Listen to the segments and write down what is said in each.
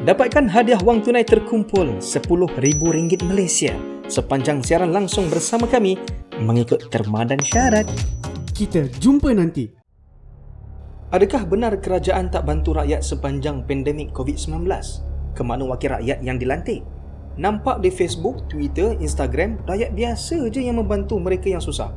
Dapatkan hadiah wang tunai terkumpul RM10,000 Malaysia sepanjang siaran langsung bersama kami mengikut terma dan syarat. Kita jumpa nanti. Adakah benar kerajaan tak bantu rakyat sepanjang pandemik COVID-19? Ke mana wakil rakyat yang dilantik? Nampak di Facebook, Twitter, Instagram, rakyat biasa je yang membantu mereka yang susah.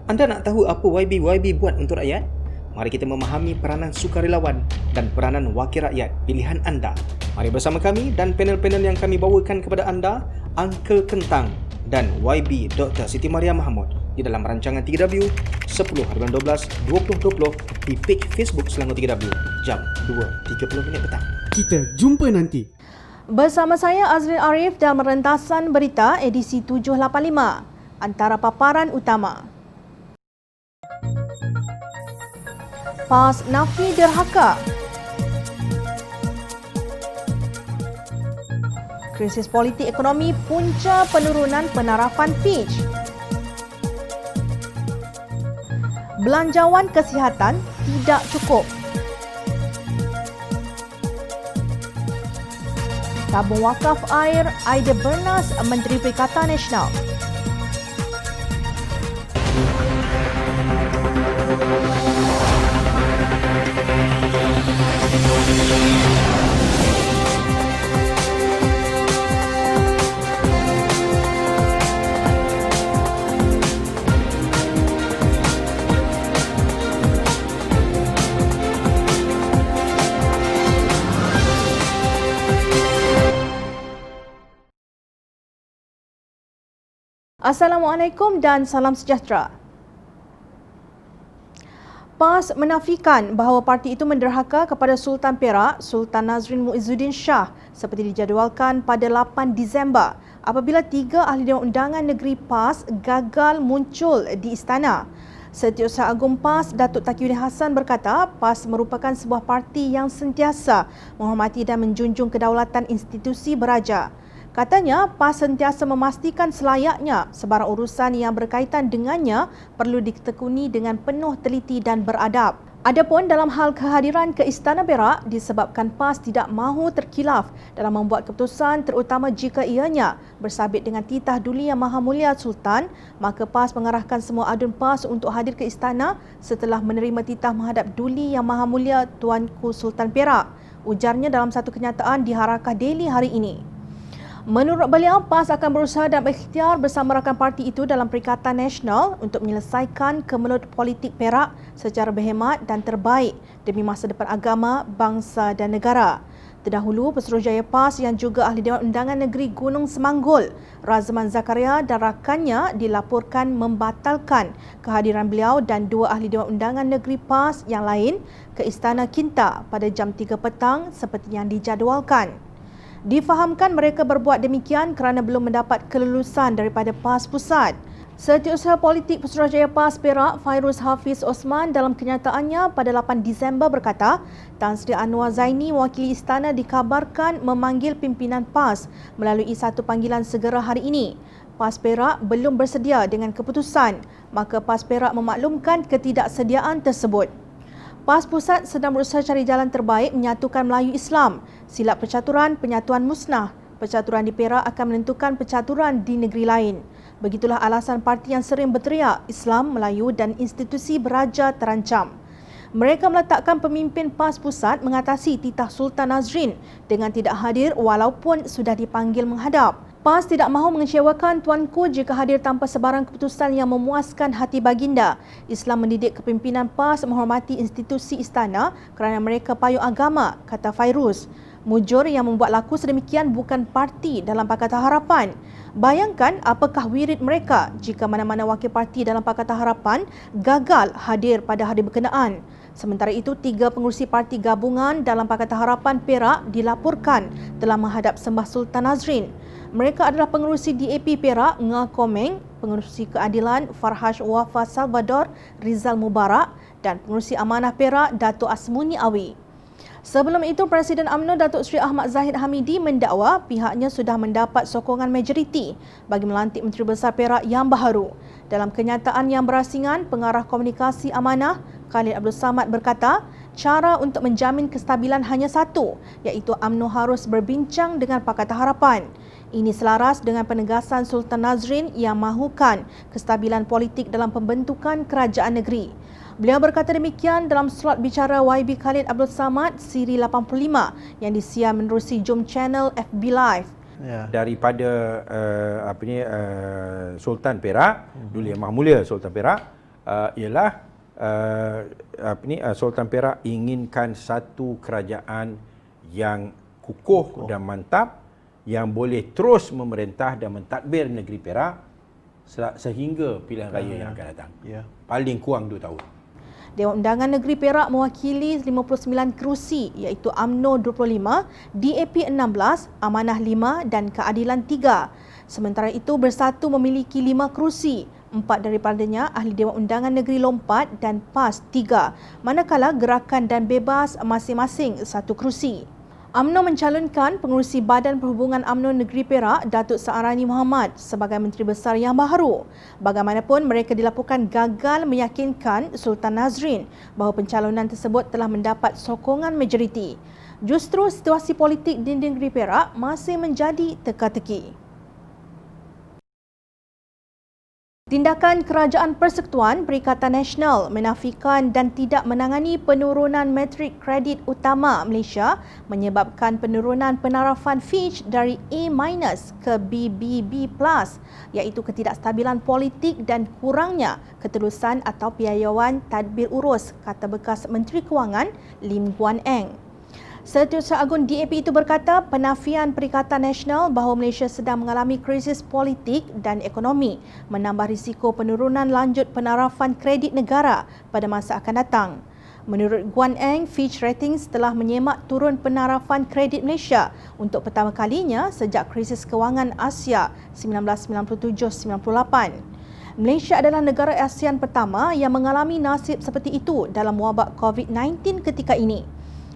Anda nak tahu apa YB buat untuk rakyat? Mari kita memahami peranan sukarelawan dan peranan wakil rakyat pilihan anda. Mari bersama kami dan panel-panel yang kami bawakan kepada anda, Uncle Kentang dan YB Dr. Siti Maria Mahmud di dalam rancangan 3W 10/12/2020 di page Facebook Selangor 3W jam 2.30 petang. Kita jumpa nanti. Bersama saya Azrin Arif dalam rentasan berita edisi 785. Antara paparan utama. PAS nafi derhaka. Krisis politik ekonomi punca penurunan penarafan Fitch. Belanjawan kesihatan tidak cukup. Tabung wakaf air Aida Bernas Menteri Perikatan Nasional. Assalamualaikum dan salam sejahtera. PAS menafikan bahawa parti itu menderhaka kepada Sultan Perak, Sultan Nazrin Muizzuddin Shah seperti dijadualkan pada 8 Disember apabila 3 ahli Dewan Undangan Negeri PAS gagal muncul di istana. Setiausaha Agung PAS, Datuk Taqiyuddin Hassan berkata, PAS merupakan sebuah parti yang sentiasa menghormati dan menjunjung kedaulatan institusi beraja. Katanya, PAS sentiasa memastikan selayaknya sebarang urusan yang berkaitan dengannya perlu ditekuni dengan penuh teliti dan beradab. Adapun dalam hal kehadiran ke Istana Perak disebabkan PAS tidak mahu terkilaf dalam membuat keputusan terutama jika ianya bersabit dengan titah Duli Yang Maha Mulia Sultan, maka PAS mengarahkan semua adun PAS untuk hadir ke istana setelah menerima titah menghadap Duli Yang Maha Mulia Tuanku Sultan Perak, ujarnya dalam satu kenyataan di Harakah Daily hari ini. Menurut beliau, PAS akan berusaha dan berikhtiar bersama rakan parti itu dalam Perikatan Nasional untuk menyelesaikan kemelut politik Perak secara berhemat dan terbaik demi masa depan agama, bangsa dan negara. Terdahulu, Pesuruhjaya PAS yang juga Ahli Dewan Undangan Negeri Gunung Semanggul, Razman Zakaria dan rakannya dilaporkan membatalkan kehadiran beliau dan 2 Ahli Dewan Undangan Negeri PAS yang lain ke Istana Kinta pada jam 3 petang seperti yang dijadualkan. Difahamkan mereka berbuat demikian kerana belum mendapat kelulusan daripada PAS Pusat. Setiausaha Politik Pesuruhjaya PAS Perak, Fairuz Hafiz Osman dalam kenyataannya pada 8 Disember berkata, Tan Sri Anwar Zaini mewakili istana dikabarkan memanggil pimpinan PAS melalui satu panggilan segera hari ini. PAS Perak belum bersedia dengan keputusan, maka PAS Perak memaklumkan ketidaksediaan tersebut. PAS Pusat sedang berusaha cari jalan terbaik menyatukan Melayu Islam. Silap percaturan, penyatuan musnah. Percaturan di Perak akan menentukan percaturan di negeri lain. Begitulah alasan parti yang sering berteriak Islam, Melayu dan institusi beraja terancam. Mereka meletakkan pemimpin PAS Pusat mengatasi titah Sultan Nazrin dengan tidak hadir walaupun sudah dipanggil menghadap. PAS tidak mahu mengecewakan Tuanku jika hadir tanpa sebarang keputusan yang memuaskan hati baginda. Islam mendidik kepimpinan PAS menghormati institusi istana kerana mereka payung agama, kata Fairuz. Mujur yang membuat laku sedemikian bukan parti dalam Pakatan Harapan. Bayangkan apakah wirid mereka jika mana-mana wakil parti dalam Pakatan Harapan gagal hadir pada hari berkenaan. Sementara itu, 3 pengerusi parti gabungan dalam Pakatan Harapan Perak dilaporkan telah menghadap Sembah Sultan Nazrin. Mereka adalah pengerusi DAP Perak, Nga Komeng, pengerusi Keadilan Farhash Wafa Salvador Rizal Mubarak dan pengerusi Amanah Perak Datuk Asmuni Awi. Sebelum itu, Presiden UMNO Datuk Seri Ahmad Zahid Hamidi mendakwa pihaknya sudah mendapat sokongan majoriti bagi melantik Menteri Besar Perak yang baharu. Dalam kenyataan yang berasingan, Pengarah Komunikasi Amanah Khalid Abdul Samad berkata, cara untuk menjamin kestabilan hanya satu, iaitu UMNO harus berbincang dengan Pakatan Harapan. Ini selaras dengan penegasan Sultan Nazrin yang mahukan kestabilan politik dalam pembentukan kerajaan negeri. Beliau berkata demikian dalam slot bicara YB Khalid Abdul Samad siri 85 yang disiar menerusi Jom Channel FB Live. Daripada Sultan Perak, dulu Yang Maha Mulia Sultan Perak, ialah Sultan Perak inginkan satu kerajaan yang kukuh dan mantap, yang boleh terus memerintah dan mentadbir negeri Perak sehingga pilihan raya yang akan datang. Paling kurang 2 tahun. Dewan Undangan Negeri Perak mewakili 59 kerusi, iaitu UMNO 25, DAP 16, Amanah 5 dan Keadilan 3. Sementara itu Bersatu memiliki 5 kerusi, 4 daripadanya Ahli Dewan Undangan Negeri Lompat dan PAS 3, manakala Gerakan dan Bebas masing-masing 1 kerusi. UMNO mencalonkan pengerusi Badan Perhubungan UMNO Negeri Perak, Datuk Saarani Muhammad sebagai Menteri Besar yang baharu. Bagaimanapun, mereka dilaporkan gagal meyakinkan Sultan Nazrin bahawa pencalonan tersebut telah mendapat sokongan majoriti. Justru situasi politik di negeri Perak masih menjadi teka-teki. Tindakan Kerajaan Persekutuan Perikatan Nasional menafikan dan tidak menangani penurunan metrik kredit utama Malaysia menyebabkan penurunan penarafan Fitch dari A- ke BBB+, iaitu ketidakstabilan politik dan kurangnya ketulusan atau piawaian tadbir urus, kata bekas Menteri Kewangan Lim Guan Eng. Setiausaha Agung DAP itu berkata penafian Perikatan Nasional bahawa Malaysia sedang mengalami krisis politik dan ekonomi menambah risiko penurunan lanjut penarafan kredit negara pada masa akan datang. Menurut Guan Eng, Fitch Ratings telah menyemak turun penarafan kredit Malaysia untuk pertama kalinya sejak krisis kewangan Asia 1997-98. Malaysia adalah negara ASEAN pertama yang mengalami nasib seperti itu dalam wabak COVID-19 ketika ini.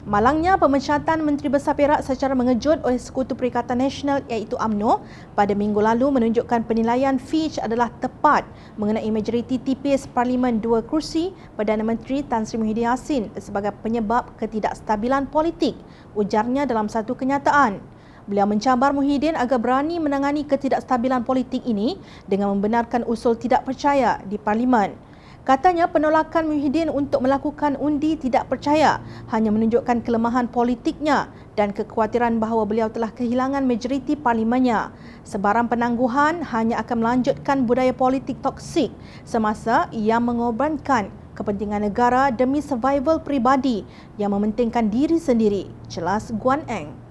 Malangnya, pemecatan Menteri Besar Perak secara mengejut oleh Sekutu Perikatan Nasional iaitu UMNO pada minggu lalu menunjukkan penilaian Fitch adalah tepat mengenai majoriti tipis Parlimen 2 kerusi Perdana Menteri Tan Sri Muhyiddin Yassin sebagai penyebab ketidakstabilan politik, ujarnya dalam satu kenyataan. Beliau mencabar Muhyiddin agar berani menangani ketidakstabilan politik ini dengan membenarkan usul tidak percaya di Parlimen. Katanya penolakan Muhyiddin untuk melakukan undi tidak percaya hanya menunjukkan kelemahan politiknya dan kekhawatiran bahawa beliau telah kehilangan majoriti parlimennya. Sebarang penangguhan hanya akan melanjutkan budaya politik toksik semasa ia mengorbankan kepentingan negara demi survival peribadi yang mementingkan diri sendiri, jelas Guan Eng.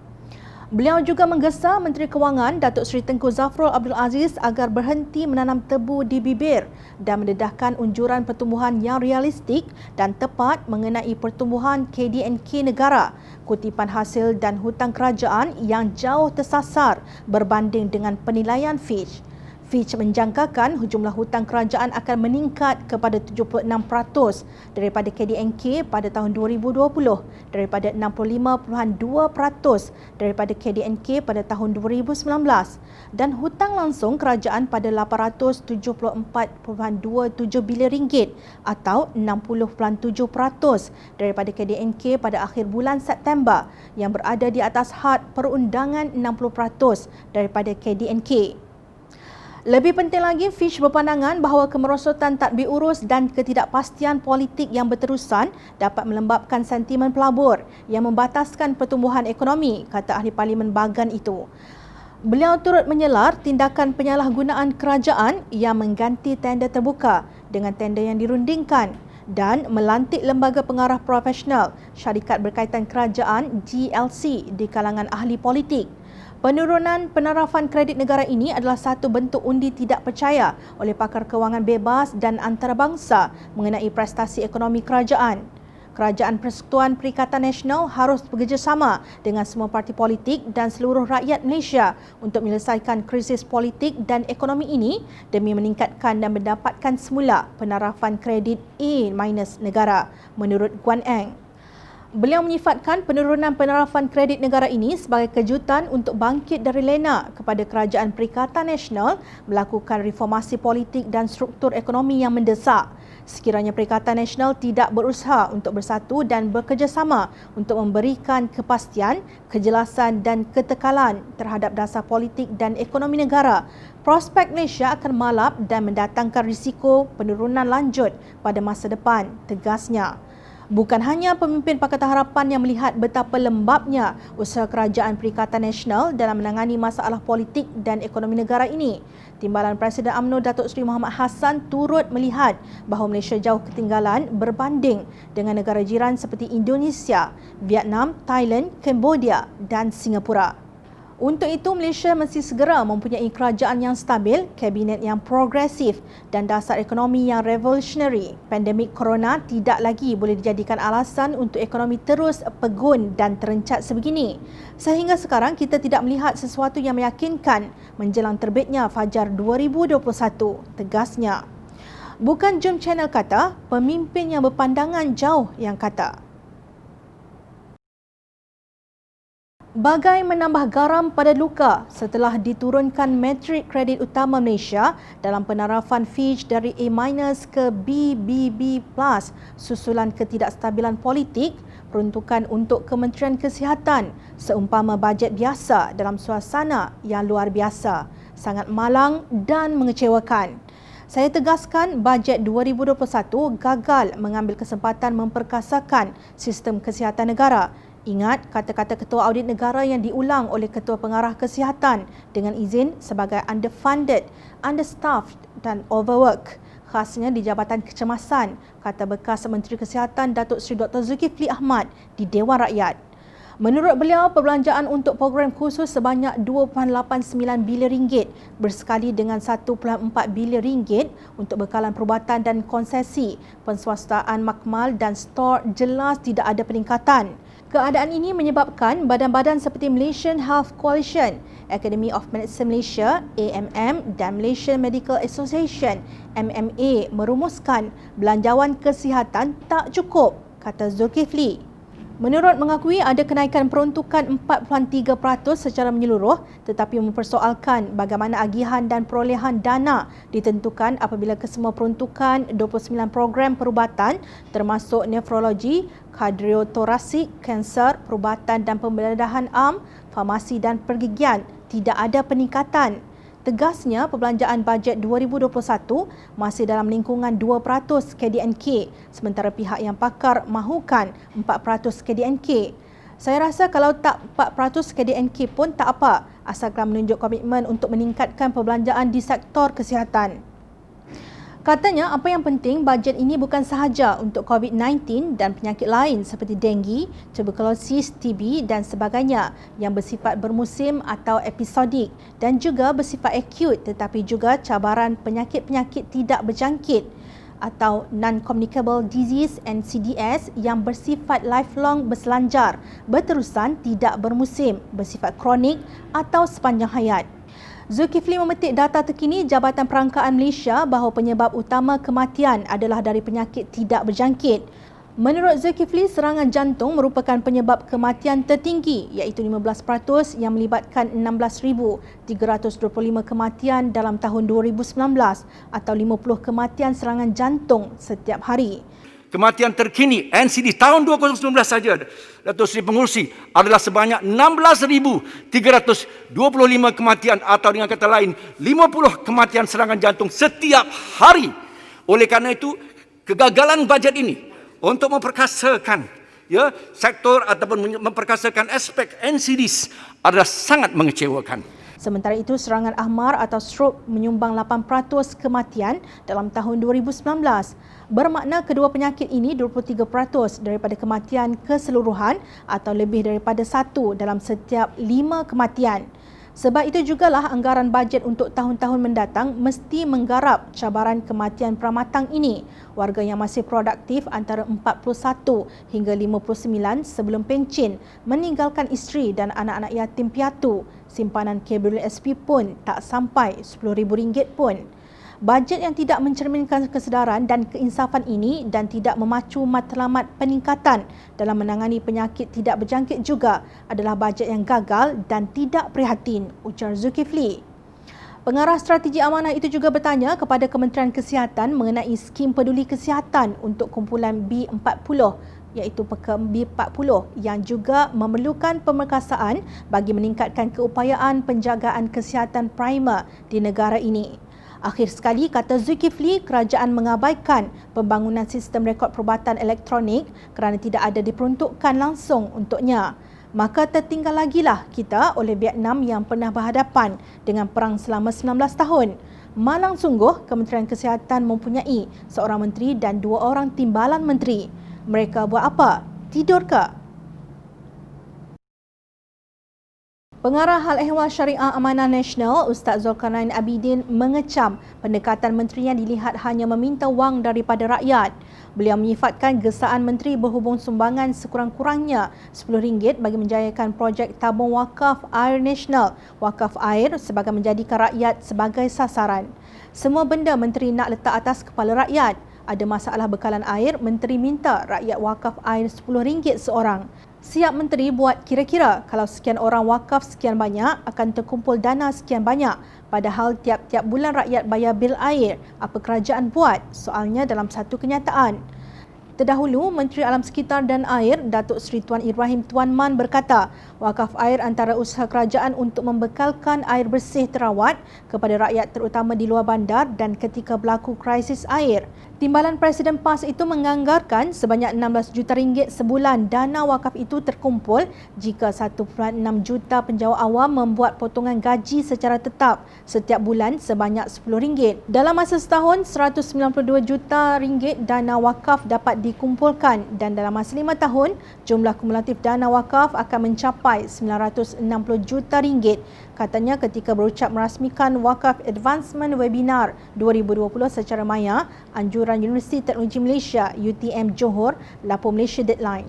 Beliau juga menggesa Menteri Kewangan Datuk Seri Tengku Zafrul Abdul Aziz agar berhenti menanam tebu di bibir dan mendedahkan unjuran pertumbuhan yang realistik dan tepat mengenai pertumbuhan KDNK negara, kutipan hasil dan hutang kerajaan yang jauh tersasar berbanding dengan penilaian Fitch. Fitch menjangkakan jumlah hutang kerajaan akan meningkat kepada 76% daripada KDNK pada tahun 2020 daripada 65.2% daripada KDNK pada tahun 2019 dan hutang langsung kerajaan pada 874.27 bilion ringgit atau 60.7% daripada KDNK pada akhir bulan September yang berada di atas had perundangan 60% daripada KDNK. Lebih penting lagi, Fitch berpandangan bahawa kemerosotan tadbir urus dan ketidakpastian politik yang berterusan dapat melembabkan sentimen pelabur yang membataskan pertumbuhan ekonomi, kata Ahli Parlimen Bagan itu. Beliau turut menyelar tindakan penyalahgunaan kerajaan yang mengganti tender terbuka dengan tender yang dirundingkan dan melantik lembaga pengarah profesional syarikat berkaitan kerajaan GLC di kalangan ahli politik. Penurunan penarafan kredit negara ini adalah satu bentuk undi tidak percaya oleh pakar kewangan bebas dan antarabangsa mengenai prestasi ekonomi kerajaan. Kerajaan Persekutuan Perikatan Nasional harus bekerjasama dengan semua parti politik dan seluruh rakyat Malaysia untuk menyelesaikan krisis politik dan ekonomi ini demi meningkatkan dan mendapatkan semula penarafan kredit A- negara, menurut Guan Eng. Beliau menyifatkan penurunan penarafan kredit negara ini sebagai kejutan untuk bangkit dari lena kepada Kerajaan Perikatan Nasional melakukan reformasi politik dan struktur ekonomi yang mendesak. sekiranya Perikatan Nasional tidak berusaha untuk bersatu dan bekerjasama untuk memberikan kepastian, kejelasan dan ketekalan terhadap dasar politik dan ekonomi negara, prospek Malaysia akan malap dan mendatangkan risiko penurunan lanjut pada masa depan, tegasnya. Bukan hanya pemimpin Pakatan Harapan yang melihat betapa lembabnya usaha kerajaan Perikatan Nasional dalam menangani masalah politik dan ekonomi negara ini. Timbalan Presiden UMNO Datuk Seri Mohamad Hassan turut melihat bahawa Malaysia jauh ketinggalan berbanding dengan negara jiran seperti Indonesia, Vietnam, Thailand, Cambodia dan Singapura. Untuk itu, Malaysia mesti segera mempunyai kerajaan yang stabil, kabinet yang progresif dan dasar ekonomi yang revolutionary. Pandemik corona tidak lagi boleh dijadikan alasan untuk ekonomi terus pegun dan terencat sebegini. Sehingga sekarang kita tidak melihat sesuatu yang meyakinkan menjelang terbitnya Fajar 2021, tegasnya. Bukan Jom Channel kata, pemimpin yang berpandangan jauh yang kata. Bagai menambah garam pada luka setelah diturunkan metrik kredit utama Malaysia dalam penarafan Fitch dari A- ke BBB+, susulan ketidakstabilan politik, peruntukan untuk Kementerian Kesihatan seumpama bajet biasa dalam suasana yang luar biasa, sangat malang dan mengecewakan. Saya tegaskan bajet 2021 gagal mengambil kesempatan memperkasakan sistem kesihatan negara. Ingat kata-kata Ketua Audit Negara yang diulang oleh Ketua Pengarah Kesihatan dengan izin sebagai underfunded, understaffed dan overwork, khasnya di Jabatan Kecemasan, kata bekas Menteri Kesihatan Datuk Seri Dr. Zulkifli Ahmad di Dewan Rakyat. Menurut beliau, perbelanjaan untuk program khusus sebanyak 2.89 bilion ringgit bersekali dengan 1.4 bilion ringgit untuk bekalan perubatan dan konsesi, penswastaan makmal dan stor jelas tidak ada peningkatan. Keadaan ini menyebabkan badan-badan seperti Malaysian Health Coalition, Academy of Medicine Malaysia, AMM dan Malaysian Medical Association, MMA merumuskan belanjawan kesihatan tak cukup, kata Zulkifli. Menurut mengakui ada kenaikan peruntukan 4.3% secara menyeluruh tetapi mempersoalkan bagaimana agihan dan perolehan dana ditentukan apabila kesemua peruntukan 29 program perubatan termasuk nefrologi, kardiotorasik, kanser, perubatan dan pembedahan am, farmasi dan pergigian tidak ada peningkatan. Tegasnya, perbelanjaan bajet 2021 masih dalam lingkungan 2% KDNK sementara pihak yang pakar mahukan 4% KDNK. Saya rasa kalau tak 4% KDNK pun tak apa asalkan menunjuk komitmen untuk meningkatkan perbelanjaan di sektor kesihatan. Katanya apa yang penting bajet ini bukan sahaja untuk COVID-19 dan penyakit lain seperti denggi, tuberkulosis, TB dan sebagainya yang bersifat bermusim atau episodik dan juga bersifat akut tetapi juga cabaran penyakit-penyakit tidak berjangkit atau non-communicable disease NCDs yang bersifat lifelong berselanjar, berterusan tidak bermusim, bersifat kronik atau sepanjang hayat. Zulkifli memetik data terkini Jabatan Perangkaan Malaysia bahawa penyebab utama kematian adalah dari penyakit tidak berjangkit. Menurut Zulkifli, serangan jantung merupakan penyebab kematian tertinggi iaitu 15% yang melibatkan 16,325 kematian dalam tahun 2019 atau 50 kematian serangan jantung setiap hari. Kematian terkini NCD tahun 2019 saja, Datuk Seri Pengurusi, adalah sebanyak 16,325 kematian atau dengan kata lain 50 kematian serangan jantung setiap hari. Oleh kerana itu, kegagalan bajet ini untuk memperkasakan sektor ataupun memperkasakan aspek NCDs adalah sangat mengecewakan. Sementara itu, serangan ahmar atau strok menyumbang 8% kematian dalam tahun 2019. Bermakna kedua penyakit ini 23% daripada kematian keseluruhan atau lebih daripada 1 dalam setiap 5 kematian. Sebab itu jugalah anggaran bajet untuk tahun-tahun mendatang mesti menggarap cabaran kematian pramatang ini. Warga yang masih produktif antara 41 hingga 59 sebelum pencen meninggalkan isteri dan anak-anak yatim piatu. Simpanan KWSP pun tak sampai RM10,000 pun. Bajet yang tidak mencerminkan kesedaran dan keinsafan ini dan tidak memacu matlamat peningkatan dalam menangani penyakit tidak berjangkit juga adalah bajet yang gagal dan tidak prihatin, ujar Zulkifli. Pengarah strategi amanah itu juga bertanya kepada Kementerian Kesihatan mengenai skim peduli kesihatan untuk kumpulan B40 iaitu pekem B40 yang juga memerlukan pemerkasaan bagi meningkatkan keupayaan penjagaan kesihatan primer di negara ini. Akhir sekali, kata Zulkifli, kerajaan mengabaikan pembangunan sistem rekod perubatan elektronik kerana tidak ada diperuntukkan langsung untuknya. Maka tertinggal lagilah kita oleh Vietnam yang pernah berhadapan dengan perang selama 19 tahun. Malang sungguh Kementerian Kesihatan mempunyai seorang menteri dan 2 orang timbalan menteri. Mereka buat apa? Tidur ke? Pengarah Hal Ehwal Syariah Amanah Nasional, Ustaz Zulkarnain Abidin mengecam pendekatan menteri yang dilihat hanya meminta wang daripada rakyat. Beliau menyifatkan gesaan menteri berhubung sumbangan sekurang-kurangnya RM10 bagi menjayakan projek tabung wakaf air nasional, wakaf air sebagai menjadikan rakyat sebagai sasaran. Semua benda menteri nak letak atas kepala rakyat. Ada masalah bekalan air, menteri minta rakyat wakaf air RM10 seorang. Siap menteri buat kira-kira kalau sekian orang wakaf sekian banyak akan terkumpul dana sekian banyak. Padahal tiap-tiap bulan rakyat bayar bil air. Apa kerajaan buat? Soalnya dalam satu kenyataan. Terdahulu, Menteri Alam Sekitar dan Air, Datuk Seri Tuan Ibrahim Tuan Man berkata, wakaf air antara usaha kerajaan untuk membekalkan air bersih terawat kepada rakyat terutama di luar bandar dan ketika berlaku krisis air. Timbalan Presiden PAS itu menganggarkan sebanyak RM16 juta sebulan. Dana wakaf itu terkumpul jika 1.6 juta penjawat awam membuat potongan gaji secara tetap setiap bulan sebanyak RM10. Dalam masa setahun, RM192 juta dana wakaf dapat dikumpulkan dan dalam masa 5 tahun, jumlah kumulatif dana wakaf akan mencapai RM960 juta. Katanya ketika berucap merasmikan Wakaf Advancement Webinar 2020 secara maya, anjuran Universiti Teknologi Malaysia UTM Johor, lapor Malaysia Deadline.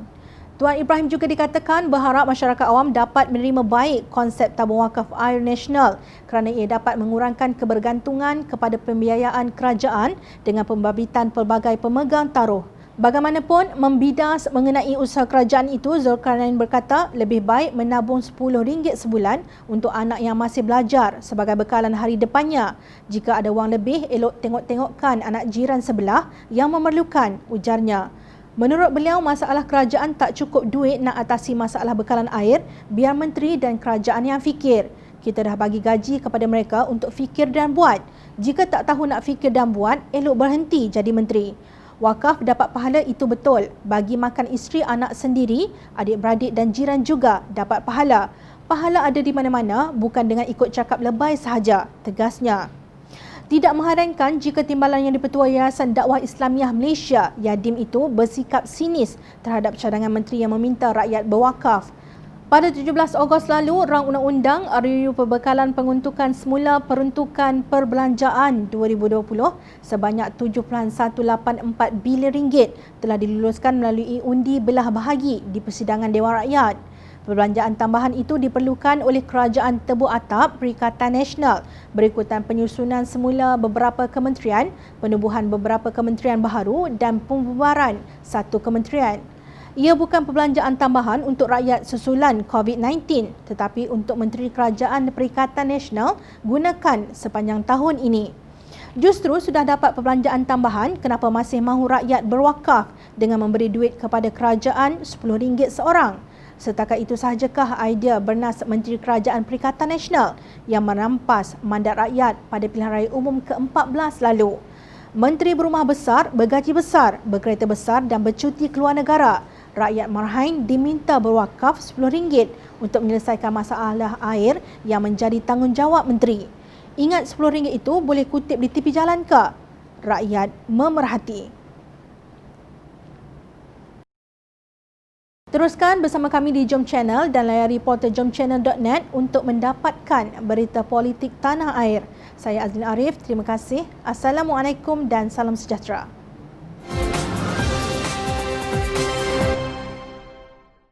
Tuan Ibrahim juga dikatakan berharap masyarakat awam dapat menerima baik konsep tabung wakaf air nasional kerana ia dapat mengurangkan kebergantungan kepada pembiayaan kerajaan dengan pembabitan pelbagai pemegang taruh. Bagaimanapun, membidas mengenai usaha kerajaan itu, Zulkarnain berkata lebih baik menabung RM10 sebulan untuk anak yang masih belajar sebagai bekalan hari depannya. Jika ada wang lebih, elok tengok-tengokkan anak jiran sebelah yang memerlukan, ujarnya. Menurut beliau, masalah kerajaan tak cukup duit nak atasi masalah bekalan air, biar menteri dan kerajaan yang fikir. Kita dah bagi gaji kepada mereka untuk fikir dan buat. Jika tak tahu nak fikir dan buat, elok berhenti jadi menteri. Wakaf dapat pahala itu betul. Bagi makan isteri anak sendiri, adik-beradik dan jiran juga dapat pahala. Pahala ada di mana-mana, bukan dengan ikut cakap lebay sahaja, tegasnya. Tidak mengherankan jika timbalan yang dipertua Yayasan Dakwah Islamiah Malaysia, YADIM itu bersikap sinis terhadap cadangan menteri yang meminta rakyat berwakaf. Pada 17 Ogos lalu, Rang Undang-Undang RUU Perbekalan Penguntukan Semula Peruntukan Perbelanjaan 2020 sebanyak RM7.184 bilion telah diluluskan melalui undi belah bahagi di persidangan Dewan Rakyat. Perbelanjaan tambahan itu diperlukan oleh Kerajaan Tebuk Atap Perikatan Nasional berikutan penyusunan semula beberapa kementerian, penubuhan beberapa kementerian baharu dan pembubaran satu kementerian. Ia bukan perbelanjaan tambahan untuk rakyat susulan COVID-19 tetapi untuk Menteri Kerajaan Perikatan Nasional gunakan sepanjang tahun ini. Justru sudah dapat perbelanjaan tambahan, kenapa masih mahu rakyat berwakaf dengan memberi duit kepada kerajaan RM10 seorang? Setakat itu sahajakah idea bernas Menteri Kerajaan Perikatan Nasional yang merampas mandat rakyat pada pilihan raya umum ke-14 lalu? Menteri berumah besar, bergaji besar, berkereta besar dan bercuti keluar negara. Rakyat Marhain diminta berwakaf RM10 untuk menyelesaikan masalah air yang menjadi tanggungjawab menteri. Ingat RM10 itu boleh kutip di tepi jalan ke? Rakyat memerhati. Teruskan bersama kami di Jom Channel dan layari portal jomchannel.net untuk mendapatkan berita politik tanah air. Saya Azlin Arif, terima kasih. Assalamualaikum dan salam sejahtera.